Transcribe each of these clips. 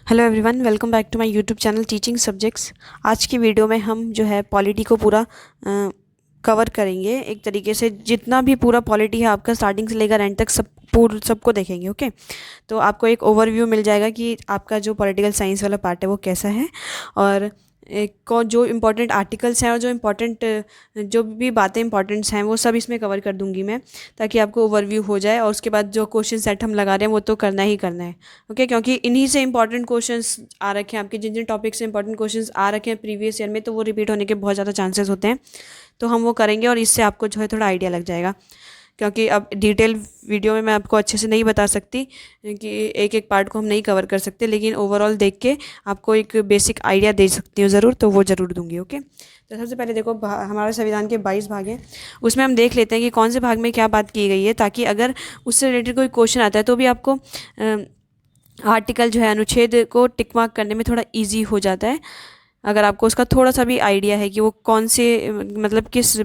Hello everyone, welcome back to my YouTube channel teaching subjects. आज की video में हम जो है पॉलिटी को पूरा कवर करेंगे। एक तरीके से जितना भी पूरा पॉलिटी है आपका स्टार्टिंग से लेकर एंड तक सबको देखेंगे। ओके, तो आपको एक ओवरव्यू मिल जाएगा कि आपका जो पॉलिटिकल साइंस वाला पार्ट है वो कैसा है, और एक को जो इम्पोर्टेंट आर्टिकल्स हैं और जो इम्पोर्टेंट जो भी बातें इंपॉर्टेंट्स हैं वो सब इसमें कवर कर दूंगी मैं, ताकि आपको ओवरव्यू हो जाए। और उसके बाद जो क्वेश्चन सेट हम लगा रहे हैं वो तो करना ही करना है। ओके, क्योंकि इन्हीं से इंपॉर्टेंट क्वेश्चंस आ रखे हैं आपके, जिन जिन टॉपिक से इंपॉर्टेंट क्वेश्चंस आ रखे हैं प्रीवियस ईयर में, तो वो रिपीट होने के बहुत ज़्यादा चांसेस होते हैं। तो हम वो करेंगे और इससे आपको जो है थोड़ा आइडिया लग जाएगा। क्योंकि अब डिटेल वीडियो में मैं आपको अच्छे से नहीं बता सकती, कि एक एक पार्ट को हम नहीं कवर कर सकते, लेकिन ओवरऑल देख के आपको एक बेसिक आइडिया दे सकती हूँ ज़रूर, तो वो ज़रूर दूंगी। ओके, तो सबसे पहले देखो, हमारे संविधान के 22 भाग हैं। उसमें हम देख लेते हैं कि कौन से भाग में क्या बात की गई है, ताकि अगर उससे रिलेटेड कोई क्वेश्चन आता है तो भी आपको आर्टिकल जो है, अनुच्छेद को टिक मार्क करने में थोड़ा ईजी हो जाता है, अगर आपको उसका थोड़ा सा भी आइडिया है कि वो कौन से मतलब किस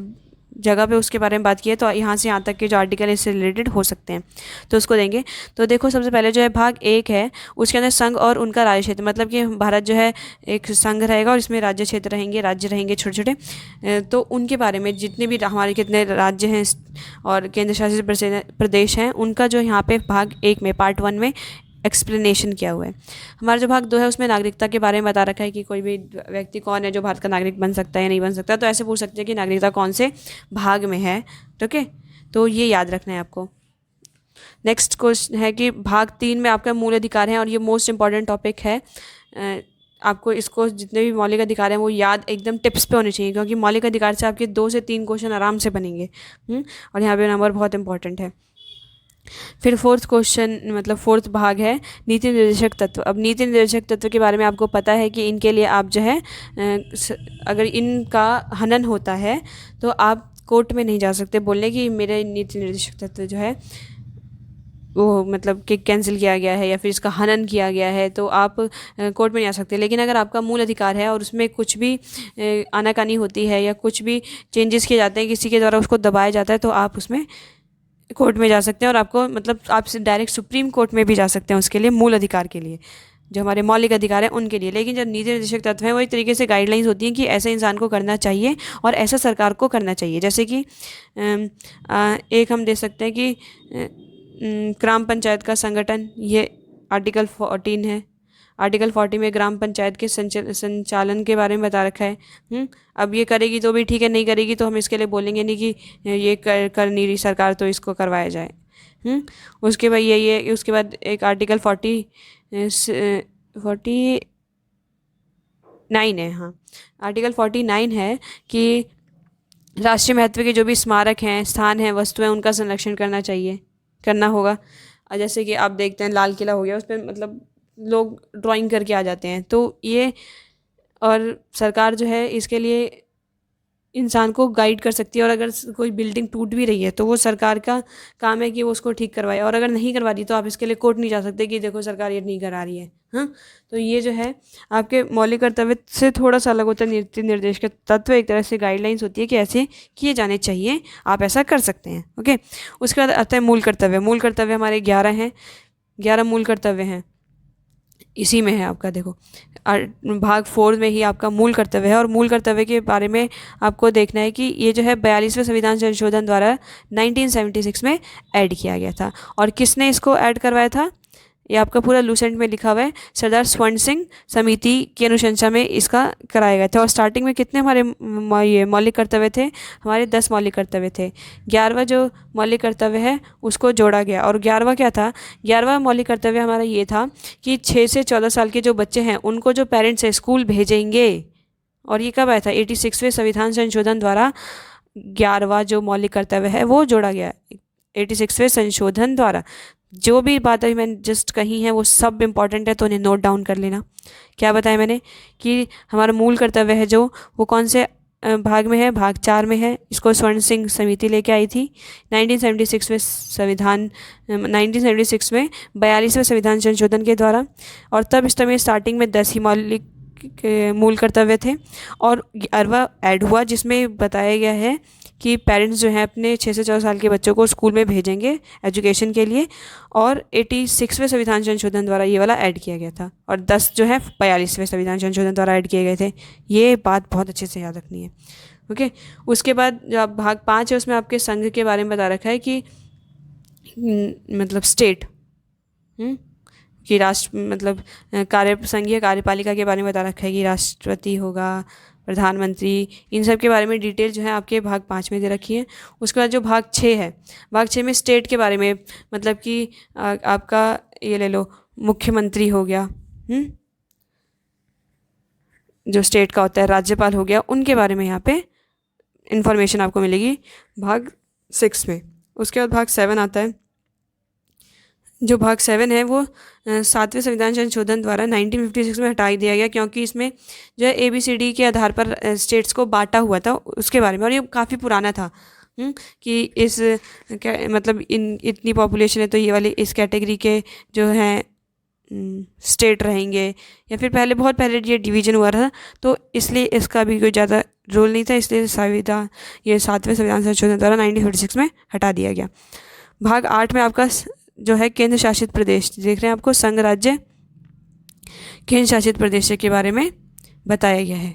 जगह पे उसके बारे में बात की है। तो यहाँ से यहाँ तक के जो आर्टिकल है इससे रिलेटेड हो सकते हैं, तो उसको देंगे। तो देखो, सबसे पहले जो है भाग 1 है, उसके अंदर संघ और उनका राज्य क्षेत्र, मतलब कि भारत जो है एक संघ रहेगा और इसमें राज्य क्षेत्र रहेंगे, राज्य रहेंगे छोटे छोटे। तो उनके बारे में जितने भी हमारे कितने राज्य हैं और केंद्र शासित प्रदेश हैं, उनका जो यहाँ पे भाग 1 में पार्ट 1 में एक्सप्लेनेशन किया हुआ है। हमारा जो भाग 2 है उसमें नागरिकता के बारे में बता रखा है कि कोई भी व्यक्ति कौन है जो भारत का नागरिक बन सकता है या नहीं बन सकता। तो ऐसे पूछ सकते हैं कि नागरिकता कौन से भाग में है। ओके, तो ये याद रखना है आपको। नेक्स्ट क्वेश्चन है कि भाग 3 में आपका मूल अधिकार है, और ये मोस्ट इंपॉर्टेंट टॉपिक है। आपको इसको जितने भी मौलिक अधिकार हैं वो याद एकदम टिप्स पे होने चाहिए, क्योंकि मौलिक अधिकार से आपके 2 से 3 क्वेश्चन आराम से बनेंगे। और यहाँ पे नंबर बहुत इंपॉर्टेंट है। फिर फोर्थ क्वेश्चन, मतलब फोर्थ भाग है नीति निर्देशक तत्व। अब नीति निर्देशक तत्व के बारे में आपको पता है कि इनके लिए आप जो है अगर इनका हनन होता है तो आप कोर्ट में नहीं जा सकते बोलने कि मेरे नीति निर्देशक तत्व जो है वो मतलब कि कैंसिल किया गया है या फिर इसका हनन किया गया है, तो आप कोर्ट में नहीं आ सकते। लेकिन अगर आपका मूल अधिकार है और उसमें कुछ भी आनाकानी होती है या कुछ भी चेंजेस किए जाते हैं, किसी के द्वारा उसको दबाया जाता है, तो आप उसमें कोर्ट में जा सकते हैं। और आपको मतलब आप डायरेक्ट सुप्रीम कोर्ट में भी जा सकते हैं उसके लिए, मूल अधिकार के लिए, जो हमारे मौलिक अधिकार है उनके लिए। लेकिन जो नीति निर्देशक तत्व हैं वो एक तरीके से गाइडलाइंस होती हैं कि ऐसे इंसान को करना चाहिए और ऐसा सरकार को करना चाहिए। जैसे कि एक हम दे सकते हैं कि ग्राम पंचायत का संगठन, ये आर्टिकल 14 है। आर्टिकल 40 में ग्राम पंचायत के संचालन के बारे में बता रखा है। अब ये करेगी तो भी ठीक है, नहीं करेगी तो हम इसके लिए बोलेंगे नहीं कि ये कर नहीं रही सरकार तो इसको करवाया जाए। उसके बाद ये उसके बाद एक आर्टिकल 49 है। हाँ, आर्टिकल 49 है कि राष्ट्रीय महत्व के जो भी स्मारक हैं, स्थान हैं, वस्तुएं, उनका संरक्षण करना होगा। जैसे कि आप देखते हैं लाल किला हो गया, उस पर मतलब लोग ड्राइंग करके आ जाते हैं, तो ये और सरकार जो है इसके लिए इंसान को गाइड कर सकती है। और अगर कोई बिल्डिंग टूट भी रही है तो वो सरकार का काम है कि वो उसको ठीक करवाए, और अगर नहीं करवा रही तो आप इसके लिए कोर्ट नहीं जा सकते कि देखो सरकार ये नहीं करा रही है। हाँ, तो ये जो है आपके मौलिक कर्तव्य से थोड़ा सा अलग होता है। नीति निर्देश के तत्व एक तरह से गाइडलाइंस होती है कि ऐसे किए जाने चाहिए, आप ऐसा कर सकते हैं। ओके, उसके बाद आता है मूल कर्तव्य। मूल कर्तव्य हमारे 11 हैं, 11 मूल कर्तव्य हैं। इसी में है आपका, देखो भाग 4 में ही आपका मूल कर्तव्य है। और मूल कर्तव्य के बारे में आपको देखना है कि ये जो है 42वें संविधान संशोधन द्वारा 1976 में ऐड किया गया था। और किसने इसको ऐड करवाया था, ये आपका पूरा लूसेंट में लिखा हुआ है। सरदार स्वर्ण सिंह समिति की अनुशंसा में इसका कराया गया था। और स्टार्टिंग में कितने हमारे ये मौलिक कर्तव्य थे, हमारे 10 मौलिक कर्तव्य थे। 11वां जो मौलिक कर्तव्य है उसको जोड़ा गया। और 11वां क्या था, 11वां मौलिक कर्तव्य हमारा ये था कि 6 से 14 साल के जो बच्चे हैं उनको जो पेरेंट्स है स्कूल भेजेंगे। और ये कब आया था, 86वें संविधान संशोधन द्वारा 11वां जो मौलिक कर्तव्य है वो जोड़ा गया, 86वें संशोधन द्वारा। जो भी बातें मैंने जस्ट कही हैं वो सब इंपॉर्टेंट है, तो उन्हें नोट डाउन कर लेना। क्या बताया मैंने कि हमारा मूल कर्तव्य है जो, वो कौन से भाग में है, भाग 4 में है। इसको स्वर्ण सिंह समिति लेके आई थी 1976 में संविधान 1976 में 42वें संविधान संशोधन के द्वारा। और तब इस समय स्टार्टिंग में 10 ही मौलिक मूल कर्तव्य थे, और 11वां ऐड हुआ जिसमें बताया गया है कि पेरेंट्स जो हैं अपने 6 से 14 साल के बच्चों को स्कूल में भेजेंगे एजुकेशन के लिए, और 86वें संविधान संशोधन द्वारा ये वाला ऐड किया गया था, और 10 जो है 42वें संविधान संशोधन द्वारा ऐड किए गए थे। ये बात बहुत अच्छे से याद रखनी है। ओके, उसके बाद जो आप भाग 5 है उसमें आपके संघ के बारे में बता रखा है कि मतलब स्टेट कि राष्ट्र मतलब संघीय कार्यपालिका के बारे में बता रखा है कि राष्ट्रपति होगा, प्रधानमंत्री, इन सब के बारे में डिटेल जो है आपके भाग 5 में दे रखी है। उसके बाद जो भाग 6 है, भाग 6 में स्टेट के बारे में, मतलब कि आपका ये ले लो मुख्यमंत्री हो गया, जो स्टेट का होता है, राज्यपाल हो गया, उनके बारे में यहाँ पे इंफॉर्मेशन आपको मिलेगी भाग 6 में। उसके बाद भाग 7 आता है। जो भाग 7 है वो 7वें संविधान संशोधन द्वारा 1956 में हटा दिया गया, क्योंकि इसमें जो है ABCD के आधार पर स्टेट्स को बांटा हुआ था उसके बारे में, और ये काफ़ी पुराना था कि इस मतलब इतनी पॉपुलेशन है तो ये वाली इस कैटेगरी के जो हैं स्टेट रहेंगे, या फिर पहले बहुत पहले ये डिवीज़न हुआ था, तो इसलिए इसका भी कोई ज़्यादा रोल नहीं था, इसलिए ये 7वें संविधान संशोधन द्वारा 1956 में हटा दिया गया। भाग 8 में आपका जो है केंद्र शासित प्रदेश देख रहे हैं आपको, संघ राज्य केंद्र शासित प्रदेश के बारे में बताया गया है।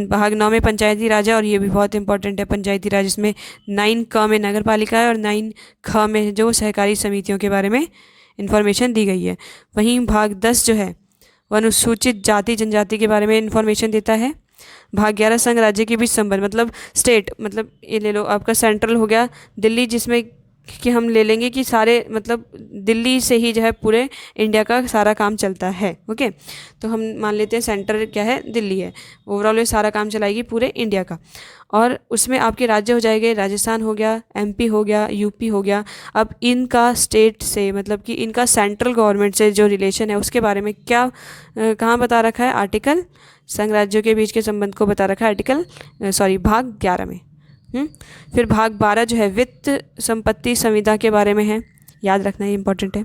भाग 9 में पंचायती राज है, और ये भी बहुत इंपॉर्टेंट है पंचायती राज, इसमें 9क में नगर पालिका है और 9ख में जो सहकारी समितियों के बारे में इन्फॉर्मेशन दी गई है। वहीं भाग 10 जो है वह अनुसूचित जाति जनजाति के बारे में इन्फॉर्मेशन देता है। भाग 11 संघ राज्य के बीच संबंध, मतलब स्टेट, मतलब ये ले लो आपका सेंट्रल हो गया दिल्ली, जिसमें कि हम ले लेंगे कि सारे मतलब दिल्ली से ही जो है पूरे इंडिया का सारा काम चलता है। ओके, तो हम मान लेते हैं सेंटर क्या है, दिल्ली है, ओवरऑल ये सारा काम चलाएगी पूरे इंडिया का। और उसमें आपके राज्य हो जाएंगे, राजस्थान हो गया, MP हो गया, UP हो गया। अब इनका स्टेट से मतलब कि इनका सेंट्रल गवर्नमेंट से जो रिलेशन है उसके बारे में क्या कहाँ बता रखा है, आर्टिकल संघ राज्यों के बीच के संबंध को बता रखा है भाग 11 में। फिर भाग 12 जो है वित्त संपत्ति संविदा के बारे में है, याद रखना, ये इंपॉर्टेंट है।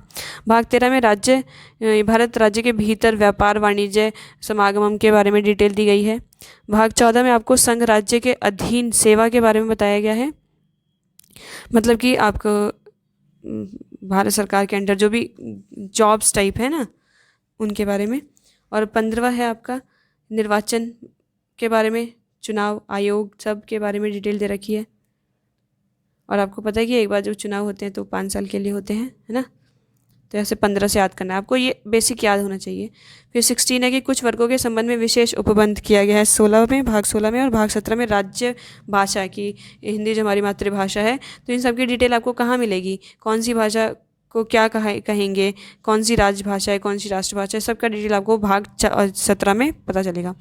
भाग 13 में भारत राज्य के भीतर व्यापार वाणिज्य समागम के बारे में डिटेल दी गई है। भाग 14 में आपको संघ राज्य के अधीन सेवा के बारे में बताया गया है, मतलब कि आपको भारत सरकार के अंडर जो भी जॉब्स टाइप है ना उनके बारे में। और 15वां है आपका निर्वाचन के बारे में, चुनाव आयोग सब के बारे में डिटेल दे रखी है। और आपको पता है कि एक बार जब चुनाव होते हैं तो 5 साल के लिए होते हैं, है ना, तो ऐसे 15 से याद करना है आपको, ये बेसिक याद होना चाहिए। फिर 16 है कि कुछ वर्गों के संबंध में विशेष उपबंध किया गया है 16 में, भाग 16 में। और भाग 17 में राज्य भाषा की, हिंदी जो हमारी मातृभाषा है, तो इन सब की डिटेल आपको कहाँ मिलेगी, कौन सी भाषा को क्या कहेंगे, कौन सी राजभाषा है, कौन सी राष्ट्रभाषा है, सबका डिटेल आपको भाग 17 में पता चलेगा।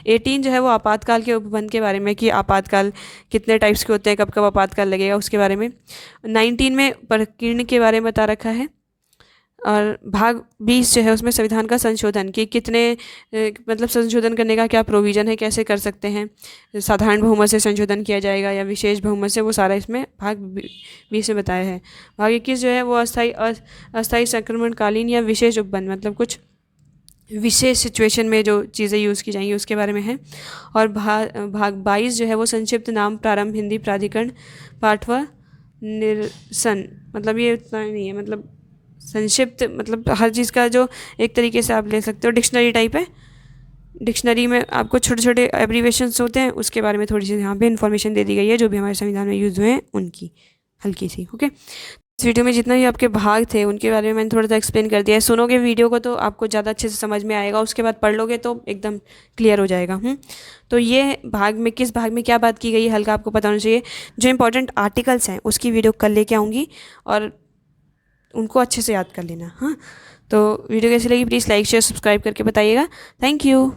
18 जो है वो आपातकाल के उपबंध के बारे में, कि आपातकाल कितने टाइप्स के होते हैं, कब कब आपातकाल लगेगा उसके बारे में। 19 में प्रकीर्ण के बारे में बता रखा है। और भाग 20 जो है उसमें संविधान का संशोधन, कि कितने मतलब संशोधन करने का क्या प्रोविज़न है, कैसे कर सकते हैं, साधारण बहुमत से संशोधन किया जाएगा या विशेष बहुमत से, वो सारा इसमें भाग 20 में बताया है। भाग 21 जो है वो अस्थायी संक्रमणकालीन या विशेष उपबंध, मतलब कुछ विशेष सिचुएशन में जो चीज़ें यूज़ की जाएंगी उसके बारे में है। और भाग 22 जो है वो संक्षिप्त नाम प्रारंभ हिंदी प्राधिकरण पाठवा निरसन, मतलब ये उतना नहीं है, मतलब संक्षिप्त मतलब हर चीज़ का जो एक तरीके से आप ले सकते हो, डिक्शनरी टाइप है। डिक्शनरी में आपको छोटे छोटे एब्रीवेशंस होते हैं, उसके बारे में थोड़ी सी यहाँ पे इन्फॉर्मेशन दे दी गई है जो भी हमारे संविधान में यूज़ हुए हैं उनकी हल्की सी। ओके, इस वीडियो में जितने भी आपके भाग थे उनके बारे में मैंने थोड़ा सा एक्सप्लेन कर दिया है। सुनोगे वीडियो को तो आपको ज़्यादा अच्छे से समझ में आएगा, उसके बाद पढ़ लोगे तो एकदम क्लियर हो जाएगा। तो ये भाग में किस भाग में क्या बात की गई है हल्का आपको पता होना चाहिए। जो इंपॉर्टेंट आर्टिकल्स हैं उसकी वीडियो कल लेके आऊँगी और उनको अच्छे से याद कर लेना। हाँ, तो वीडियो कैसी लगी प्लीज़ लाइक शेयर सब्सक्राइब करके बताइएगा। Thank you.